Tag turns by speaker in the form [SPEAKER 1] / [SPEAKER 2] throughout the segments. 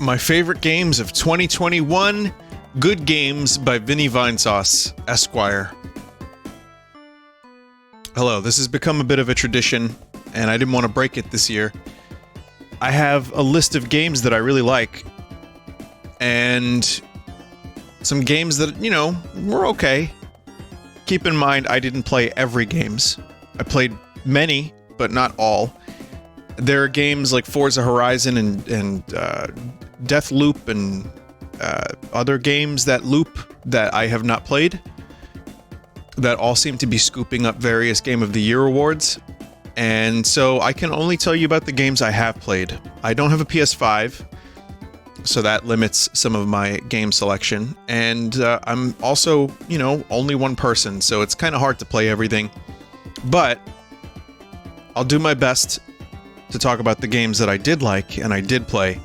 [SPEAKER 1] My favorite games of 2021, Good Games by Vinny Vinesauce, Esquire. Hello, this has become a bit of a tradition, and I didn't want to break it this year. I have a list of games that I really like, and some games that, you know, were okay. Keep in mind, I didn't play every games. I played many, but not all. There are games like Forza Horizon and Deathloop and other games that loop that I have not played that all seem to be scooping up various Game of the Year awards. And so I can only tell you about the games I have played. I don't have a PS5, so that limits some of my game selection. And I'm also, you know, only one person, so it's kind of hard to play everything. But I'll do my best to talk about the games that I did like and I did play.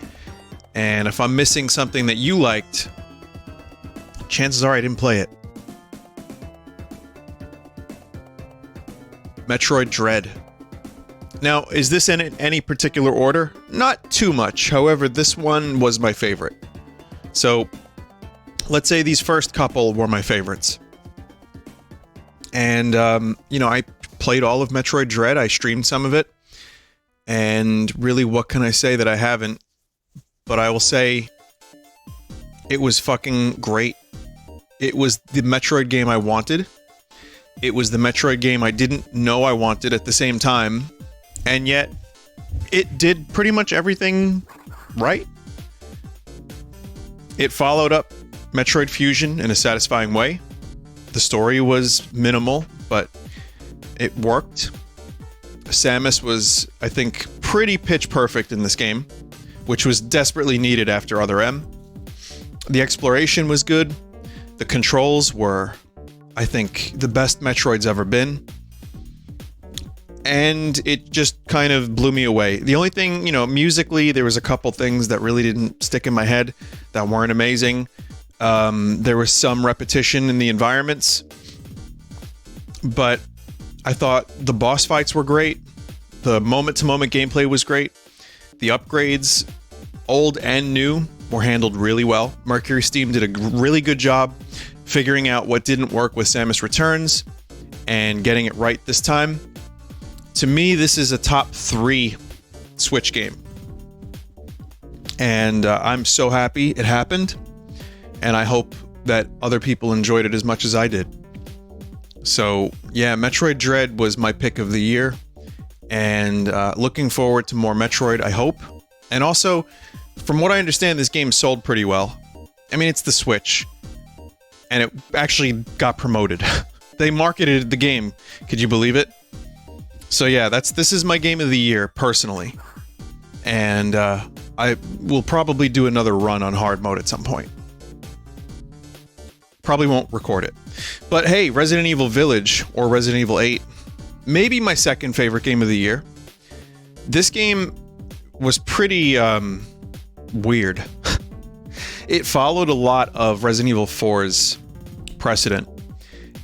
[SPEAKER 1] And if I'm missing something that you liked, chances are I didn't play it. Metroid Dread. Now, is this in any particular order? Not too much. However, this one was my favorite. So, let's say these first couple were my favorites. And, you know, I played all of Metroid Dread. I streamed some of it. And really, what can I say that I haven't? But I will say, it was fucking great. It was the Metroid game I wanted. It was the Metroid game I didn't know I wanted at the same time. And yet, it did pretty much everything right. It followed up Metroid Fusion in a satisfying way. The story was minimal, but it worked. Samus was, I think, pretty pitch perfect in this game, which was desperately needed after Other M. The exploration was good. The controls were, I think, the best Metroid's ever been. And it just kind of blew me away. The only thing, you know, musically, there was a couple things that really didn't stick in my head that weren't amazing. There was some repetition in the environments. But I thought the boss fights were great. The moment-to-moment gameplay was great. The upgrades, old and new, were handled really well. Mercury Steam did a really good job figuring out what didn't work with Samus Returns and getting it right this time. To me, this is a top 3 Switch game. And I'm so happy it happened. And I hope that other people enjoyed it as much as I did. So, yeah, Metroid Dread was my pick of the year. And looking forward to more Metroid, I hope. And also, from what I understand, this game sold pretty well. I mean, it's the Switch. And it actually got promoted. They marketed the game. Could you believe it? So yeah, this is my game of the year, personally. And I will probably do another run on hard mode at some point. Probably won't record it. But hey, Resident Evil Village, or Resident Evil 8, maybe my second favorite game of the year. This game was pretty weird. It followed a lot of Resident Evil 4's precedent,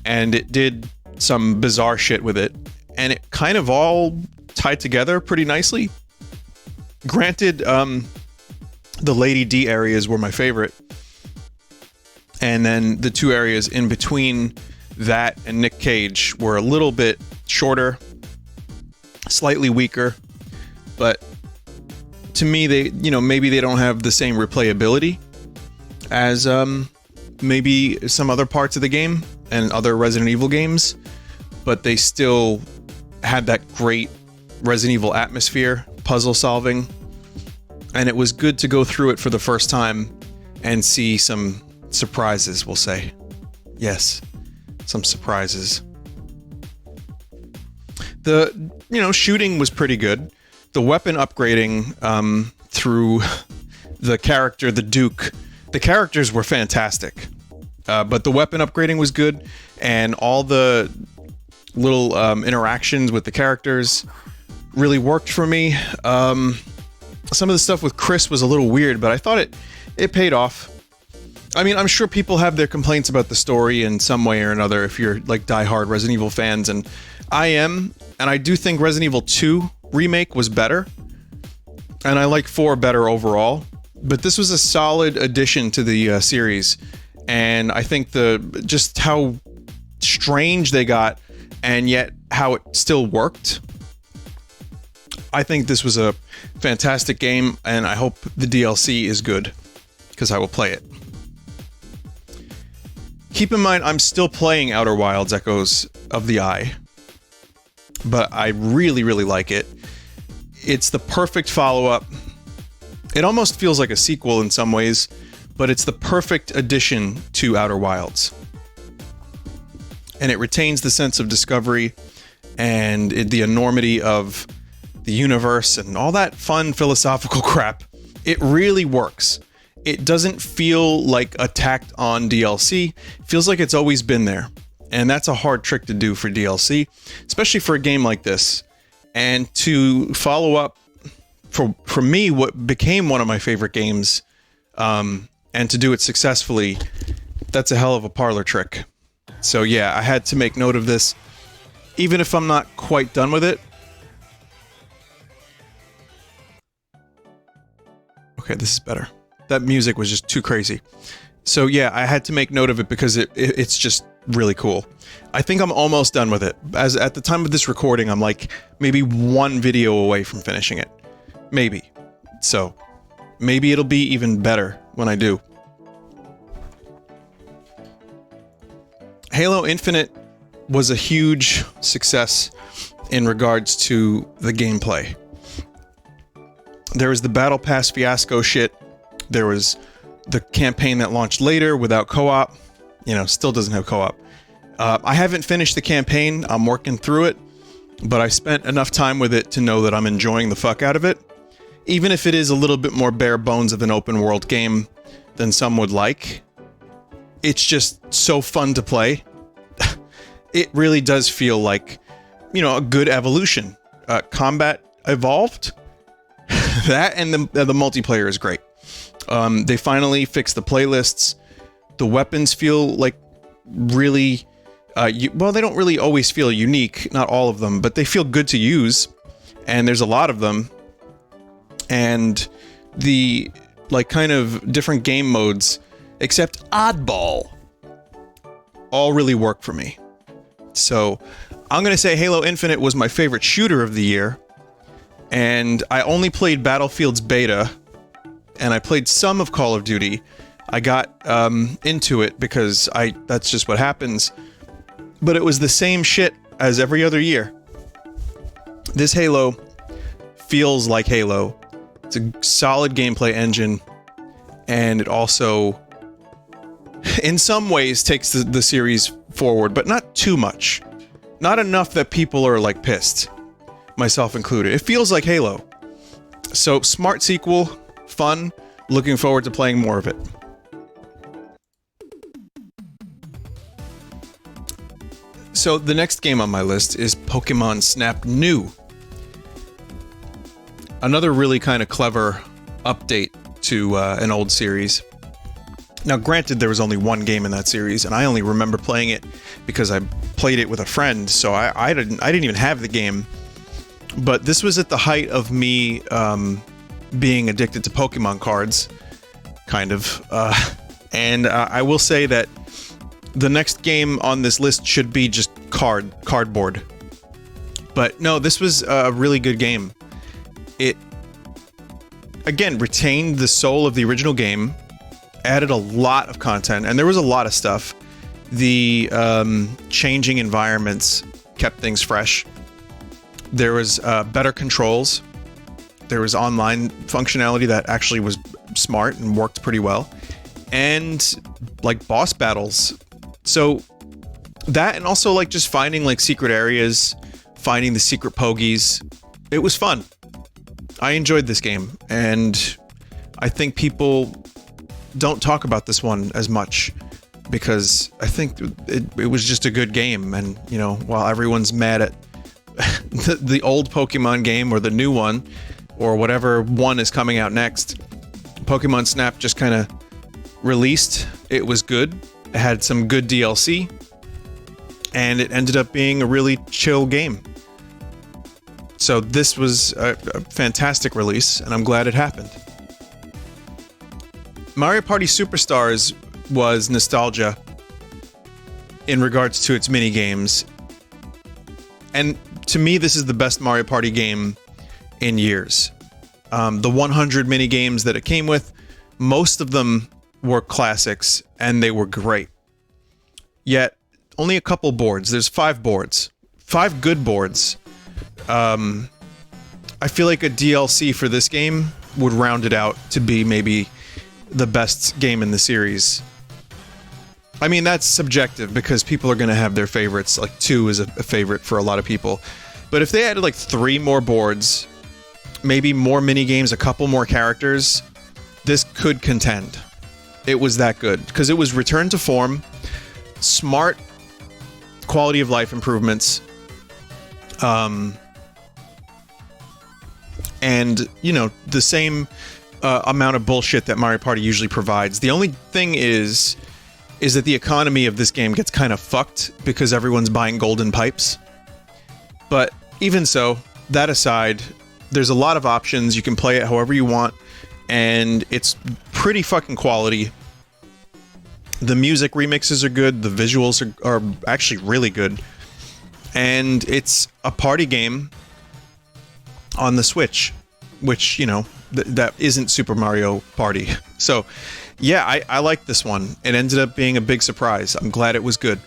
[SPEAKER 1] and it did some bizarre shit with it, and it kind of all tied together pretty nicely. Granted, the Lady D areas were my favorite, and then the 2 areas in between that and Nick Cage were a little bit shorter, slightly weaker, but to me, they, you know, maybe they don't have the same replayability as maybe some other parts of the game and other Resident Evil games, but they still had that great Resident Evil atmosphere, puzzle solving, and it was good to go through it for the first time and see some surprises, we'll say. Yes, some surprises. The, you know, shooting was pretty good. The weapon upgrading through the character, the Duke, the characters were fantastic. But the weapon upgrading was good, and all the little interactions with the characters really worked for me. Some of the stuff with Chris was a little weird, but I thought it paid off. I mean, I'm sure people have their complaints about the story in some way or another if you're like diehard Resident Evil fans, and I am, and I do think Resident Evil 2 Remake was better, and I like 4 better overall. But this was a solid addition to the series, and I think just how strange they got, and yet how it still worked. I think this was a fantastic game, and I hope the DLC is good, because I will play it. Keep in mind, I'm still playing Outer Wilds Echoes of the Eye, but I really, really like it. It's the perfect follow-up. It almost feels like a sequel in some ways, but it's the perfect addition to Outer Wilds. And it retains the sense of discovery and the enormity of the universe and all that fun philosophical crap. It really works. It doesn't feel like a tacked on DLC. It feels like it's always been there. And that's a hard trick to do for DLC, especially for a game like this. And to follow up for me, what became one of my favorite games, and to do it successfully, that's a hell of a parlor trick. So yeah, I had to make note of this, even if I'm not quite done with it. Okay, this is better. That music was just too crazy. So yeah, I had to make note of it because it's just really cool. I think I'm almost done with it. As at the time of this recording, I'm like maybe one video away from finishing it. Maybe. So, maybe it'll be even better when I do. Halo Infinite was a huge success in regards to the gameplay. There was the Battle Pass fiasco shit. There was the campaign that launched later without co-op. You know, still doesn't have co-op. I haven't finished the campaign. I'm working through it. But I spent enough time with it to know that I'm enjoying the fuck out of it. Even if it is a little bit more bare bones of an open world game than some would like, it's just so fun to play. It really does feel like, you know, a good evolution. Combat evolved. That and the multiplayer is great. They finally fixed the playlists. The weapons feel like really... well, they don't really always feel unique, not all of them, but they feel good to use. And there's a lot of them. And the, like, kind of different game modes, except Oddball, all really work for me. So, I'm gonna say Halo Infinite was my favorite shooter of the year. And I only played Battlefield's beta, and I played some of Call of Duty. I got into it because that's just what happens. But it was the same shit as every other year. This Halo feels like Halo. It's a solid gameplay engine, and it also, in some ways, takes the series forward, but not too much. Not enough that people are, like, pissed. Myself included. It feels like Halo. So, smart sequel, fun, looking forward to playing more of it. So, the next game on my list is Pokémon Snap New. Another really kind of clever update to an old series. Now, granted, there was only one game in that series, and I only remember playing it because I played it with a friend, so I didn't even have the game. But this was at the height of me being addicted to Pokemon cards, kind of. And I will say that the next game on this list should be just cardboard. But no, this was a really good game. It, again, retained the soul of the original game, added a lot of content, and there was a lot of stuff. The changing environments kept things fresh. There was better controls. There was online functionality that actually was smart and worked pretty well. And, like, boss battles. So, that, and also, like, just finding, like, secret areas, finding the secret pogies. It was fun. I enjoyed this game, and I think people don't talk about this one as much, because I think it was just a good game, and, you know, while everyone's mad at the old Pokemon game, or the new one, or whatever one is coming out next, Pokemon Snap just kind of released. It was good. It had some good DLC, and it ended up being a really chill game. So this was a fantastic release, and I'm glad it happened. Mario Party Superstars was nostalgia in regards to its mini games. And to me, this is the best Mario Party game in years. The 100 mini games that it came with, most of them were classics, and they were great. Yet, only a couple boards. There's 5 boards. 5 good boards. I feel like a DLC for this game would round it out to be maybe the best game in the series. I mean, that's subjective because people are going to have their favorites. Like 2 is a favorite for a lot of people. But if they added like 3 more boards, maybe more mini games, a couple more characters, this could contend. It was that good because it was return to form, smart quality of life improvements, and you know, the same amount of bullshit that Mario Party usually provides. The only thing is that the economy of this game gets kind of fucked because everyone's buying golden pipes. But even so, that aside, there's a lot of options. You can play it however you want, and it's pretty fucking quality. The music remixes are good, the visuals are actually really good, and it's a party game on the Switch, which, you know, that isn't Super Mario Party. So, yeah, I like this one. It ended up being a big surprise. I'm glad it was good.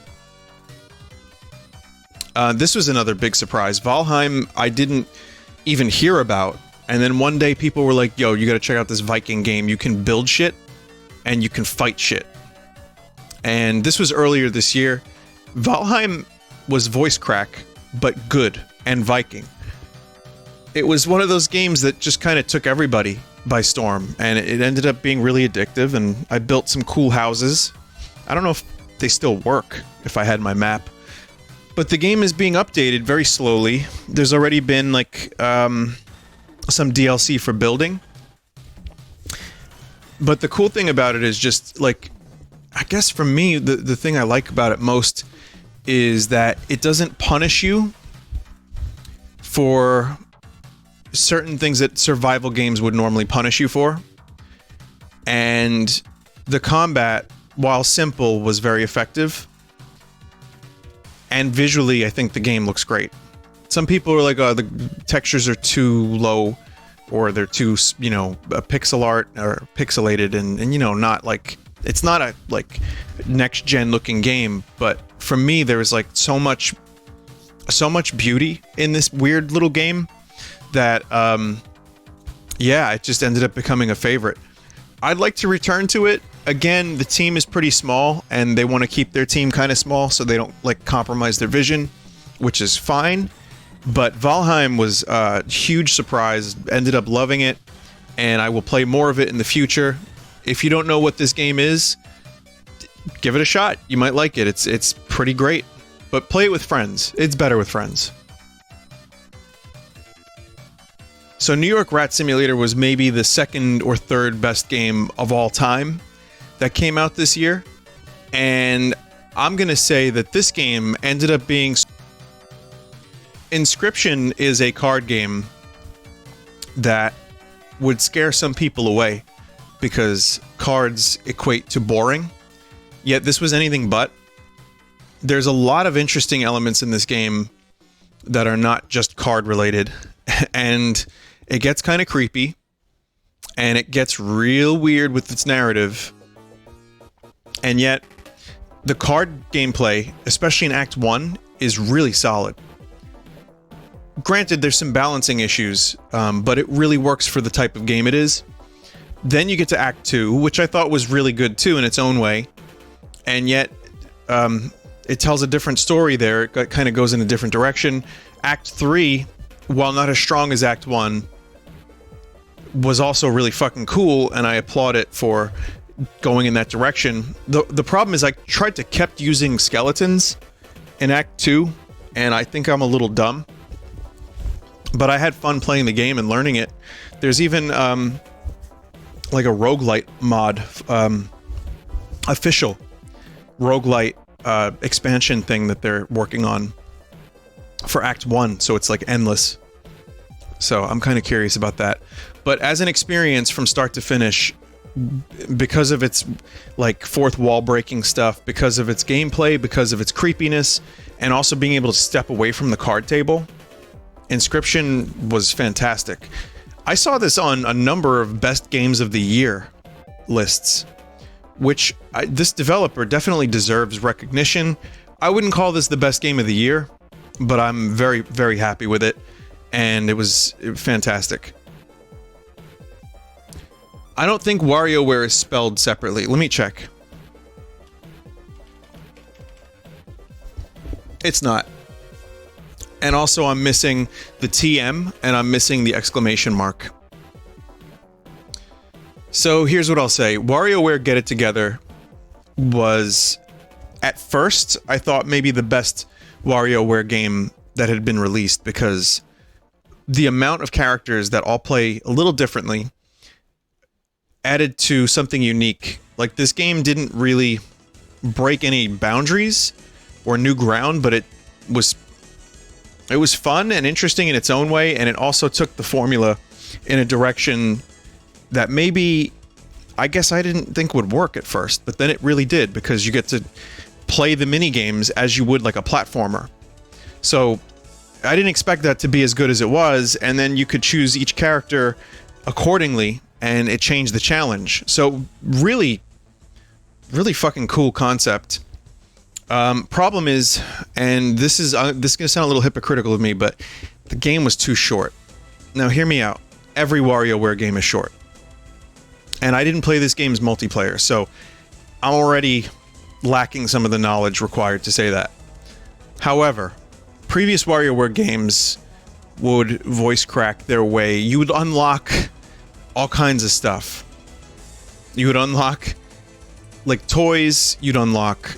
[SPEAKER 1] This was another big surprise. Valheim, I didn't even hear about, and then one day people were like, yo, you gotta check out this Viking game. You can build shit, and you can fight shit. And this was earlier this year. Valheim was voice crack, but good, and Viking. It was one of those games that just kind of took everybody by storm, and it ended up being really addictive, and I built some cool houses. I don't know if they still work, if I had my map. But the game is being updated very slowly. There's already been, like, some DLC for building. But the cool thing about it is just, like, I guess for me, the thing I like about it most is that it doesn't punish you for certain things that survival games would normally punish you for. And the combat, while simple, was very effective. And visually, I think the game looks great. Some people are like, oh, the textures are too low, or they're too, you know, pixel art or pixelated, and you know, not like, it's not a like next gen looking game. But for me, there was like so much beauty in this weird little game that yeah, it just ended up becoming a favorite. I'd like to return to it. Again, the team is pretty small, and they want to keep their team kind of small so they don't like compromise their vision, which is fine. But Valheim was a huge surprise. Ended up loving it, and I will play more of it in the future. If you don't know what this game is, give it a shot. You might like it. It's pretty great. But play it with friends. It's better with friends. So New York Rat Simulator was maybe the second or third best game of all time that came out this year. And I'm going to say that this game ended up being... Inscryption is a card game that would scare some people away because cards equate to boring. Yet this was anything but. There's a lot of interesting elements in this game that are not just card related. And it gets kind of creepy. And it gets real weird with its narrative. And yet, the card gameplay, especially in Act 1, is really solid. Granted, there's some balancing issues, but it really works for the type of game it is. Then you get to Act 2, which I thought was really good too in its own way. And yet, it tells a different story there. It kind of goes in a different direction. Act 3, while not as strong as Act 1, was also really fucking cool, and I applaud it for going in that direction. The problem is I tried to kept using skeletons in Act 2, and I think I'm a little dumb. But I had fun playing the game and learning it. There's even like a roguelite mod, official roguelite expansion thing that they're working on for Act 1, so it's like endless. So I'm kind of curious about that. But as an experience from start to finish, because of its like fourth wall breaking stuff, because of its gameplay, because of its creepiness, and also being able to step away from the card table. Inscryption was fantastic. I saw this on a number of best games of the year lists, which this developer definitely deserves recognition. I wouldn't call this the best game of the year, but I'm very, very happy with it, and it was fantastic. I don't think WarioWare is spelled separately. Let me check. It's not. And also I'm missing the TM, and I'm missing the exclamation mark. So here's what I'll say. WarioWare Get It Together was, at first, I thought maybe the best WarioWare game that had been released, because the amount of characters that all play a little differently added to something unique. Like, this game didn't really break any boundaries or new ground, but it was fun and interesting in its own way, and it also took the formula in a direction that maybe, I guess I didn't think would work at first, but then it really did, because you get to play the mini games as you would like a platformer. So I didn't expect that to be as good as it was, and then you could choose each character accordingly, and it changed the challenge. So really, really fucking cool concept. Problem is, and this is gonna sound a little hypocritical of me, but the game was too short. Now hear me out. Every WarioWare game is short. And I didn't play this game's multiplayer, so I'm already lacking some of the knowledge required to say that. However, previous WarioWare games would voice crack their way. You would unlock all kinds of stuff. You would unlock like toys, you'd unlock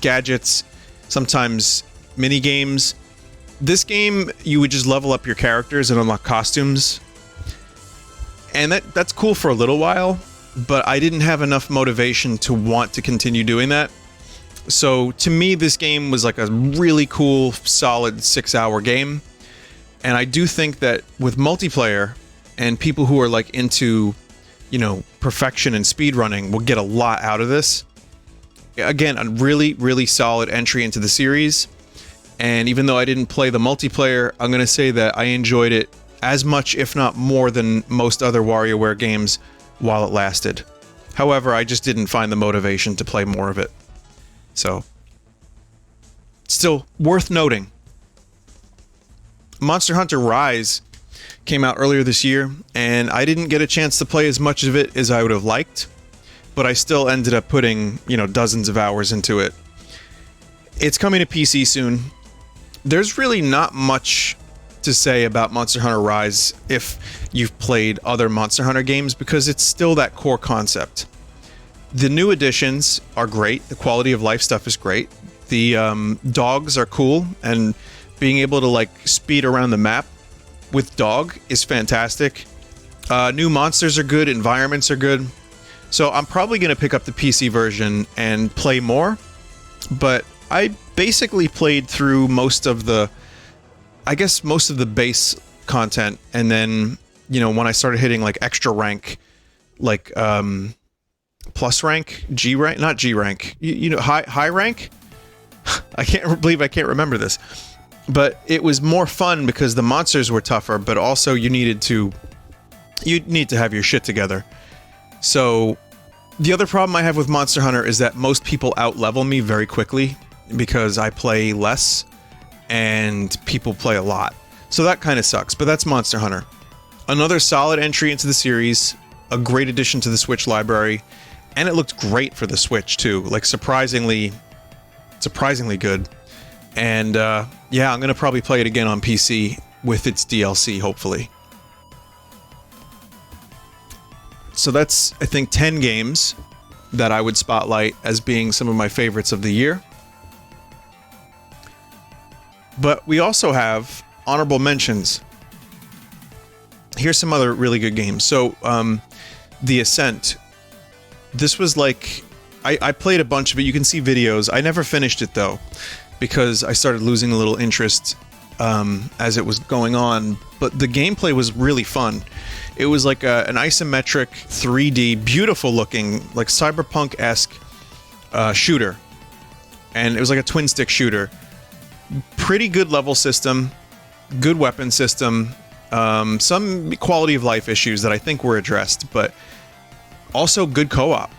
[SPEAKER 1] gadgets, sometimes mini games. This game, you would just level up your characters and unlock costumes. And that's cool for a little while, but I didn't have enough motivation to want to continue doing that. So to me, this game was like a really cool, solid 6-hour game. And I do think that with multiplayer and people who are like into, you know, perfection and speedrunning will get a lot out of this. Again, a really, really solid entry into the series. And even though I didn't play the multiplayer, I'm going to say that I enjoyed it as much, if not more, than most other WarioWare games while it lasted. However, I just didn't find the motivation to play more of it. So, still worth noting. Monster Hunter Rise came out earlier this year, and I didn't get a chance to play as much of it as I would have liked, but I still ended up putting, you know, dozens of hours into it. It's coming to PC soon. There's really not much to say about Monster Hunter Rise if you've played other Monster Hunter games, because it's still that core concept. The new additions are great. The quality of life stuff is great. The dogs are cool, and being able to like speed around the map with dog is fantastic. New monsters are good, environments are good. So I'm probably going to pick up the PC version and play more, but I basically played through most of the base content, and then, you know, when I started hitting like extra rank, like plus rank, G rank, not G rank, you know, high rank. I can't believe I can't remember this. But it was more fun because the monsters were tougher, but also you need to have your shit together. So the other problem I have with Monster Hunter is that most people out-level me very quickly because I play less and people play a lot. So that kind of sucks, but that's Monster Hunter. Another solid entry into the series, a great addition to the Switch library, and it looked great for the Switch too, like surprisingly good. And yeah, I'm going to probably play it again on PC with its DLC, hopefully. So that's, I think, 10 games that I would spotlight as being some of my favorites of the year. But we also have honorable mentions. Here's some other really good games. So, The Ascent. This was like... I played a bunch of it. You can see videos. I never finished it, though, because I started losing a little interest as it was going on, but the gameplay was really fun. It was like an isometric 3D, beautiful looking, like cyberpunk-esque shooter. And it was like a twin stick shooter. Pretty good level system, good weapon system, some quality of life issues that I think were addressed, but also good co-op.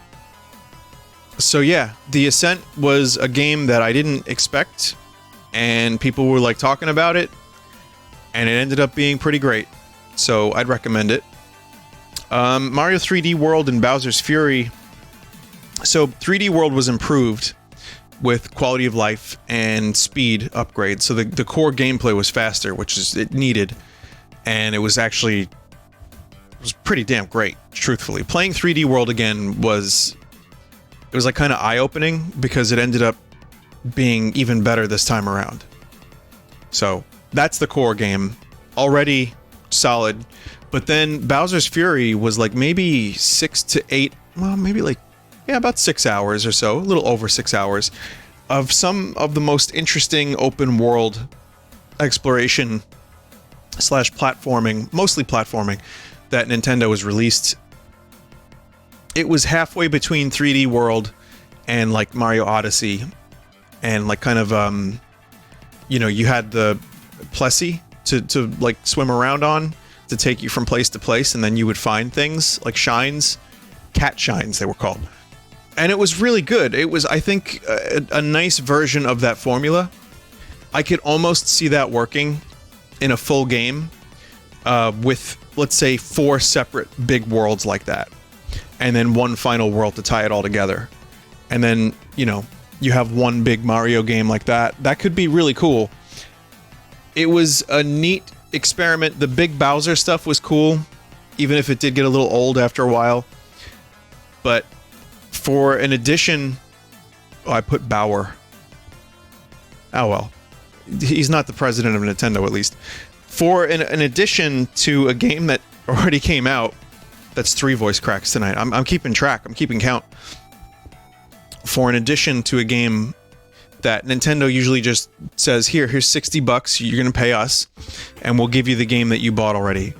[SPEAKER 1] So yeah, The Ascent was a game that I didn't expect, and people were like talking about it, and it ended up being pretty great. So I'd recommend it. Mario 3D World and Bowser's Fury. So 3D World was improved with quality of life and speed upgrades. So the core gameplay was faster, which is it needed, and it was pretty damn great, truthfully. Playing 3D World again was like kind of eye-opening because it ended up being even better this time around. So that's the core game. Already solid. But then Bowser's Fury was like maybe 6 to 8, well, maybe like, yeah, about 6 hours or so, a little over 6 hours, of some of the most interesting open world exploration / platforming, mostly platforming, that Nintendo has released. It was halfway between 3D World and like Mario Odyssey, and like kind of you had the Plessie to like swim around on to take you from place to place, and then you would find things like shines, cat shines they were called. And it was really good. It was, I think, a nice version of that formula. I could almost see that working in a full game with, let's say, 4 separate big worlds like that. And then one final world to tie it all together. And then, you have one big Mario game like that. That could be really cool. It was a neat experiment. The big Bowser stuff was cool, even if it did get a little old after a while. But for an addition... Oh, I put Bauer. Oh well. He's not the president of Nintendo, at least. For an addition to a game that already came out... That's 3 voice cracks tonight. I'm keeping track. I'm keeping count. For an addition to a game that Nintendo usually just says, here's $60, you're going to pay us, and we'll give you the game that you bought already.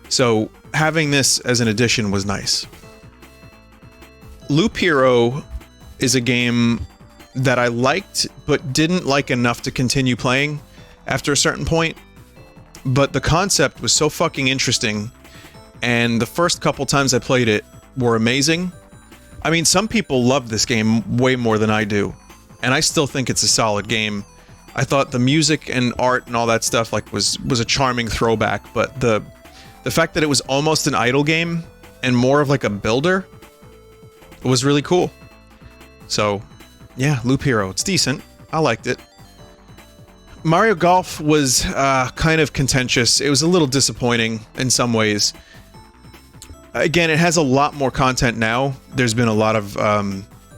[SPEAKER 1] So having this as an addition was nice. Loop Hero is a game that I liked, but didn't like enough to continue playing after a certain point. But the concept was so fucking interesting, and the first couple times I played it were amazing. I mean, some people love this game way more than I do, and I still think it's a solid game. I thought the music and art and all that stuff was a charming throwback, but the fact that it was almost an idle game and more of like a builder was really cool. So, yeah, Loop Hero, it's decent. I liked it. Mario Golf was kind of contentious. It was a little disappointing in some ways. Again, it has a lot more content now. There's been a lot of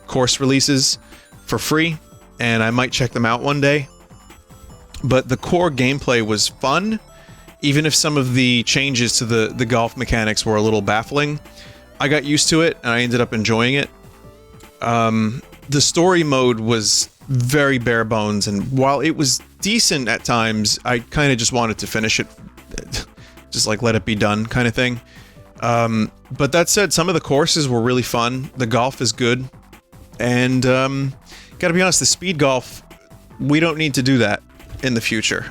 [SPEAKER 1] course releases for free, and I might check them out one day. But the core gameplay was fun, even if some of the changes to the golf mechanics were a little baffling. I got used to it, and I ended up enjoying it. The story mode was very bare bones, and while it was decent at times, I kind of just wanted to finish it. Just like let it be done kind of thing. But that said, some of the courses were really fun. The golf is good. And, gotta be honest, the speed golf, we don't need to do that in the future.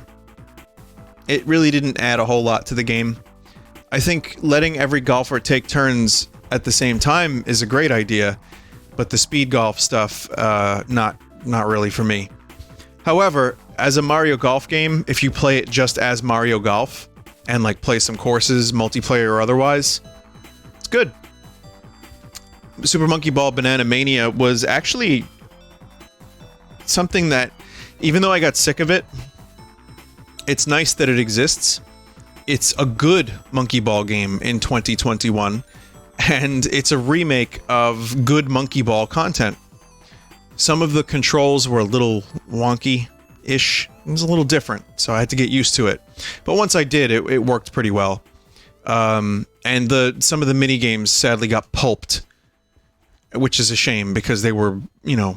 [SPEAKER 1] It really didn't add a whole lot to the game. I think letting every golfer take turns at the same time is a great idea, but the speed golf stuff, not really for me. However, as a Mario Golf game, if you play it just as Mario Golf, and like play some courses, multiplayer or otherwise, it's good. Super Monkey Ball Banana Mania was actually something that, even though I got sick of it, it's nice that it exists. It's a good Monkey Ball game in 2021, and it's a remake of good Monkey Ball content. Some of the controls were a little wonky-ish. It was a little different, so I had to get used to it. But once I did, it worked pretty well. And some of the mini games sadly got pulped, which is a shame because they were,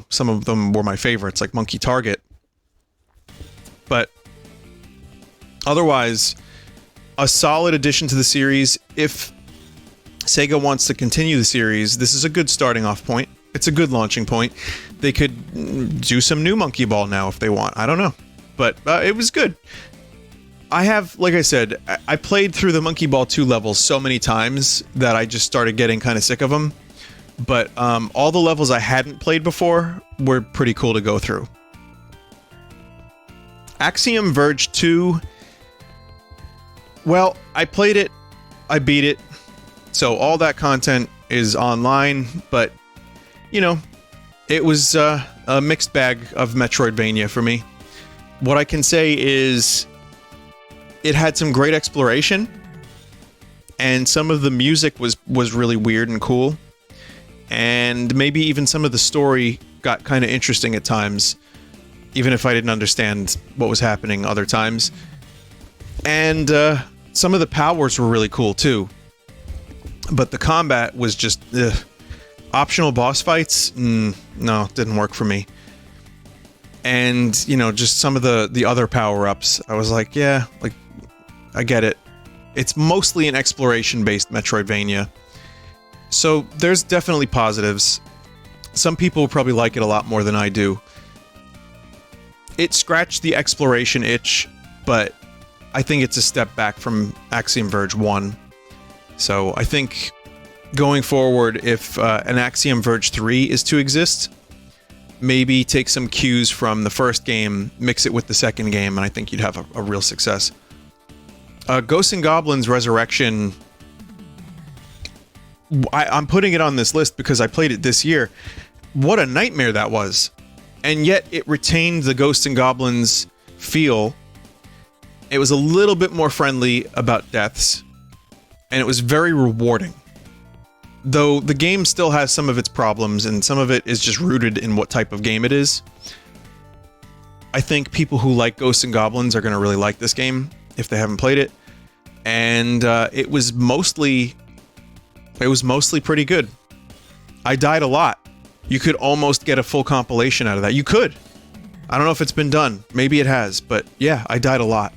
[SPEAKER 1] some of them were my favorites, like Monkey Target. But Otherwise, a solid addition to the series. If Sega wants to continue the series, this is a good starting off point. It's a good launching point. They could do some new Monkey Ball now if they want. I don't know. But it was good. I have, like I said, I played through the Monkey Ball 2 levels so many times that I just started getting kind of sick of them. But all the levels I hadn't played before were pretty cool to go through. Axiom Verge 2. Well, I played it. I beat it. So all that content is online. But, you know, it was a mixed bag of Metroidvania for me. What I can say is it had some great exploration, and some of the music was really weird and cool, and maybe even some of the story got kind of interesting at times, even if I didn't understand what was happening other times. And some of the powers were really cool too, but the combat was just optional boss fights. No, didn't work for me. And, you know, just some of the other power-ups, I was like, yeah, like, I get it. It's mostly an exploration-based Metroidvania. So there's definitely positives. Some people will probably like it a lot more than I do. It scratched the exploration itch, but I think it's a step back from Axiom Verge 1. So I think going forward, if an Axiom Verge 3 is to exist, maybe take some cues from the first game, mix it with the second game, and I think you'd have a real success. Ghosts and Goblins Resurrection, I'm putting it on this list because I played it this year. What a nightmare that was. And yet it retained the Ghosts and Goblins feel. It was a little bit more friendly about deaths, and it was very rewarding. Though the game still has some of its problems, and some of it is just rooted in what type of game it is. I think people who like Ghosts and Goblins are going to really like this game, if they haven't played it. And it was mostly pretty good. I died a lot. You could almost get a full compilation out of that. You could. I don't know if it's been done. Maybe it has, but yeah, I died a lot.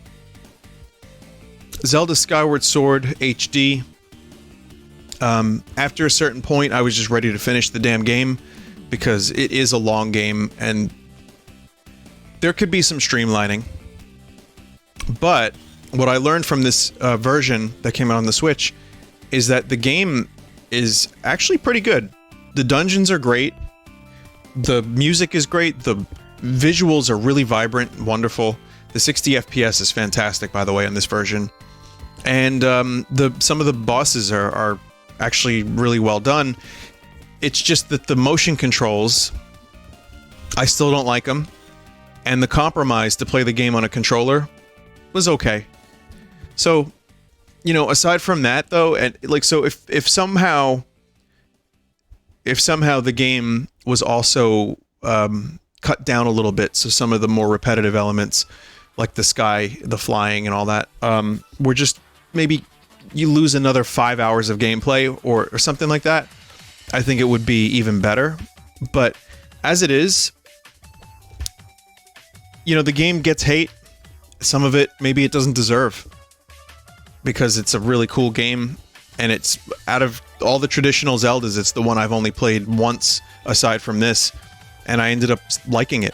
[SPEAKER 1] Zelda Skyward Sword HD. After a certain point, I was just ready to finish the damn game because it is a long game and there could be some streamlining. But what I learned from this version that came out on the Switch is that the game is actually pretty good. The dungeons are great. The music is great. The visuals are really vibrant and wonderful. The 60 FPS is fantastic, by the way, on this version. And some of the bosses are actually really well done. It's just that the motion controls, I still don't like them. And the compromise to play the game on a controller was okay. So, you know, aside from that though, and like, so if somehow the game was also cut down a little bit, so some of the more repetitive elements, like the sky, the flying and all that, were just maybe you lose another 5 hours of gameplay or something like that, I think it would be even better. But as it is, you know, the game gets hate. Some of it, maybe it doesn't deserve, because it's a really cool game, and it's, out of all the traditional Zeldas, it's the one I've only played once aside from this, and I ended up liking it.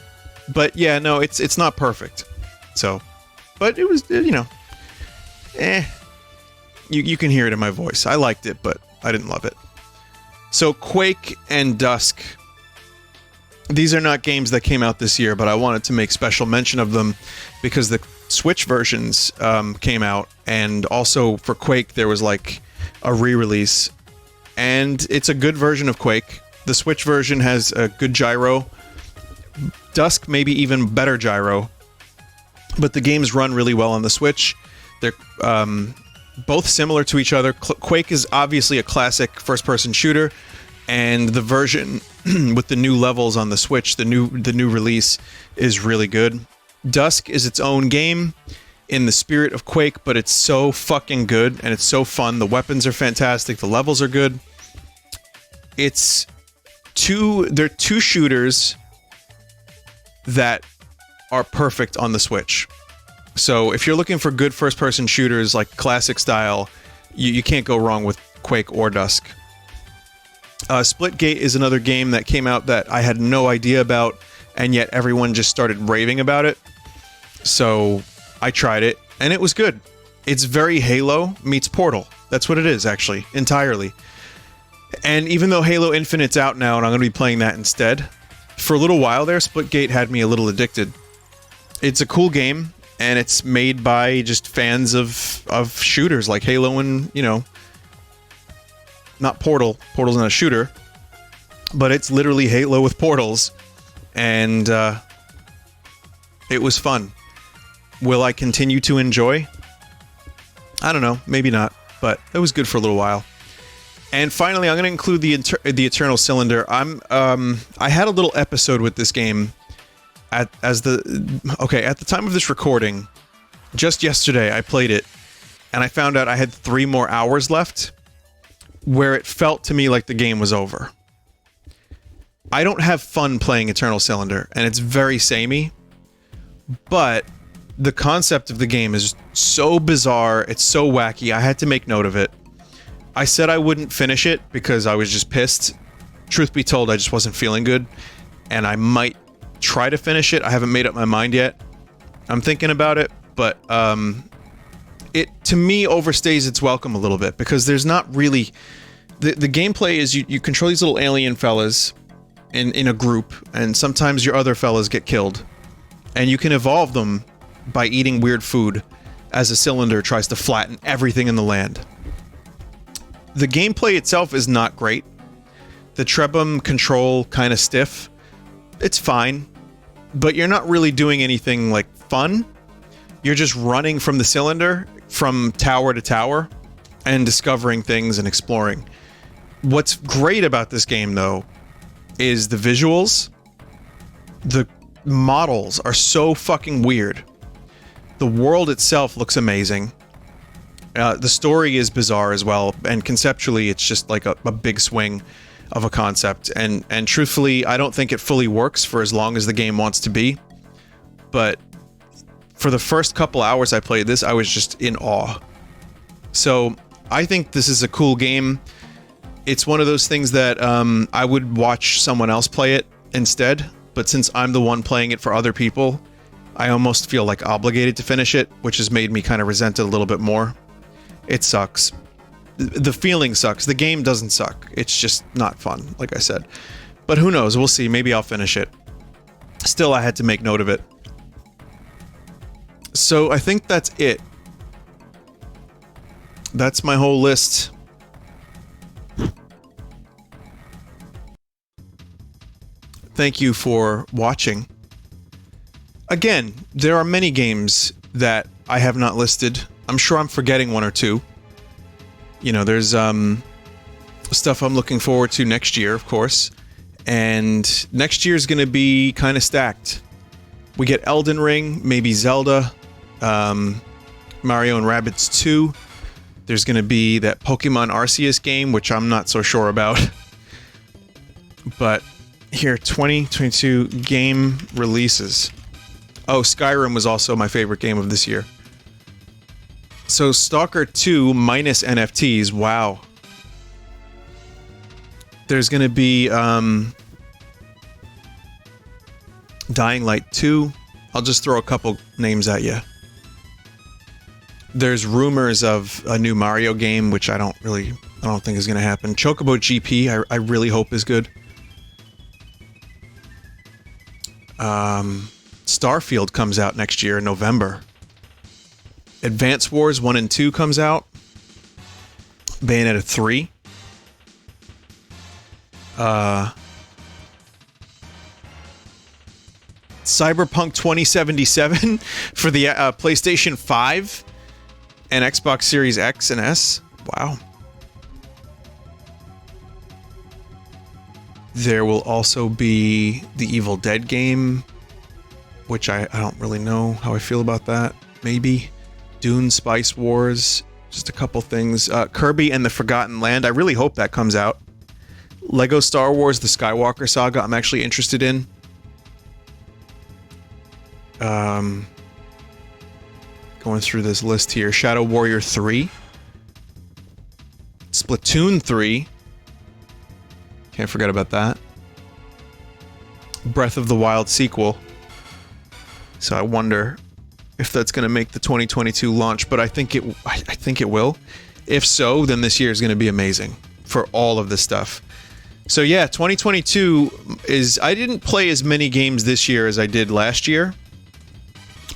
[SPEAKER 1] But yeah, no, it's not perfect. So, but it was, you know, You can hear it in my voice. I liked it, but I didn't love it. So Quake and Dusk. These are not games that came out this year, but I wanted to make special mention of them because the Switch versions came out, and also for Quake there was like a re-release, and it's a good version of Quake. The Switch version has a good gyro. Dusk maybe even better gyro, but the games run really well on the Switch. They're both similar to each other. Quake is obviously a classic first-person shooter, and the version with the new levels on the Switch, the new release, is really good. Dusk is its own game in the spirit of Quake, but it's so fucking good and it's so fun. The weapons are fantastic. The levels are good. They're two shooters that are perfect on the Switch. So if you're looking for good first-person shooters like classic style, you can't go wrong with Quake or Dusk. Splitgate is another game that came out that I had no idea about, and yet everyone just started raving about it. So I tried it, and it was good. It's very Halo meets Portal. That's what it is, actually, entirely. And even though Halo Infinite's out now, and I'm going to be playing that instead, for a little while there, Splitgate had me a little addicted. It's a cool game, and it's made by just fans of shooters like Halo and, you know, not Portal. Portal's not a shooter, but it's literally Halo with portals, and it was fun. Will I continue to enjoy? I don't know, maybe not, but it was good for a little while. And finally, I'm going to include the Eternal Cylinder. I had a little episode with this game at the time of this recording. Just yesterday, I played it, and I found out I had 3 more hours left, where it felt to me like the game was over. I don't have fun playing Eternal Cylinder, and it's very samey, but the concept of the game is so bizarre, it's so wacky, I had to make note of it. I said I wouldn't finish it because I was just pissed. Truth be told, I just wasn't feeling good, and I might try to finish it. I haven't made up my mind yet. I'm thinking about it, but it, to me, overstays its welcome a little bit, because there's not really... The gameplay is you control these little alien fellas in a group, and sometimes your other fellas get killed. And you can evolve them by eating weird food as a cylinder tries to flatten everything in the land. The gameplay itself is not great. The Trebum control kind of stiff. It's fine, but you're not really doing anything like fun. You're just running from the cylinder from tower to tower and discovering things and exploring. What's great about this game, though, is the visuals. The models are so fucking weird. The world itself looks amazing. The story is bizarre as well, and conceptually it's just like a big swing of a concept. And truthfully, I don't think it fully works for as long as the game wants to be. But for the first couple hours I played this, I was just in awe. So I think this is a cool game. It's one of those things that I would watch someone else play it instead, but since I'm the one playing it for other people, I almost feel like obligated to finish it, which has made me kind of resent it a little bit more. It sucks. The feeling sucks. The game doesn't suck. It's just not fun, like I said. But who knows? We'll see. Maybe I'll finish it. Still, I had to make note of it. So I think that's it. That's my whole list. Thank you for watching. Again, there are many games that I have not listed. I'm sure I'm forgetting one or two. You know, there's stuff I'm looking forward to next year, of course. And next year's going to be kind of stacked. We get Elden Ring, maybe Zelda, Mario and Rabbids 2. There's going to be that Pokemon Arceus game, which I'm not so sure about. But here, 2022 game releases. Oh, Skyrim was also my favorite game of this year. So Stalker 2 minus NFTs, wow. There's going to be Dying Light 2. I'll just throw a couple names at you. There's rumors of a new Mario game, which I don't think is going to happen. Chocobo GP, I really hope is good. Starfield comes out next year in November. Advance Wars 1 and 2 comes out. Bayonetta 3. Cyberpunk 2077 for the PlayStation 5 and Xbox Series X and S. Wow. There will also be the Evil Dead game, which I don't really know how I feel about that. Maybe. Dune Spice Wars. Just a couple things. Kirby and the Forgotten Land. I really hope that comes out. Lego Star Wars The Skywalker Saga I'm actually interested in. Going through this list here. Shadow Warrior 3. Splatoon 3. Can't forget about that. Breath of the Wild sequel. So I wonder if that's going to make the 2022 launch, but I think it will. If so, then this year is going to be amazing for all of this stuff. So yeah, 2022 is... I didn't play as many games this year as I did last year.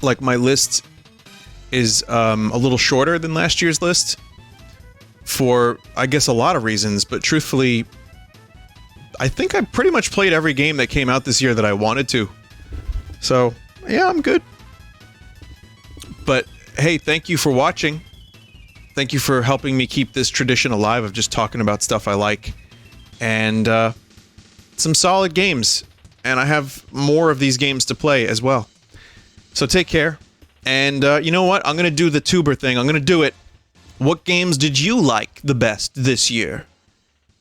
[SPEAKER 1] Like, my list is a little shorter than last year's list for, I guess, a lot of reasons, but truthfully, I think I pretty much played every game that came out this year that I wanted to. So, yeah, I'm good. But, hey, thank you for watching. Thank you for helping me keep this tradition alive of just talking about stuff I like. And, some solid games. And I have more of these games to play as well. So take care. And, you know what? I'm gonna do the tuber thing. I'm gonna do it. What games did you like the best this year?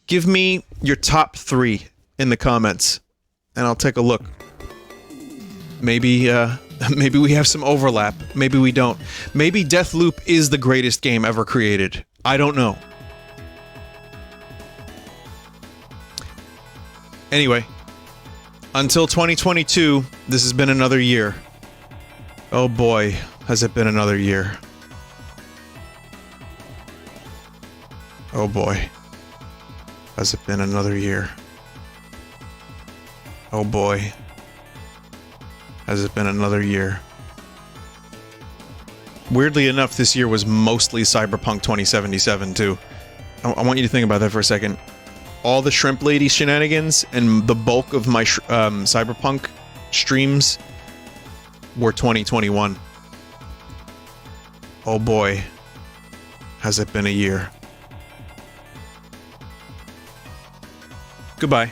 [SPEAKER 1] Give me your top 3 in the comments. And I'll take a look. Maybe, maybe we have some overlap. Maybe we don't. Maybe Deathloop is the greatest game ever created. I don't know. Anyway, until 2022, this has been another year. Oh boy, has it been another year. Oh boy, has it been another year. Oh boy, has it been another year. Weirdly enough, this year was mostly Cyberpunk 2077 too. I want you to think about that for a second. All the Shrimp Lady shenanigans and the bulk of my Cyberpunk streams were 2021. Oh boy, has it been a year. Goodbye.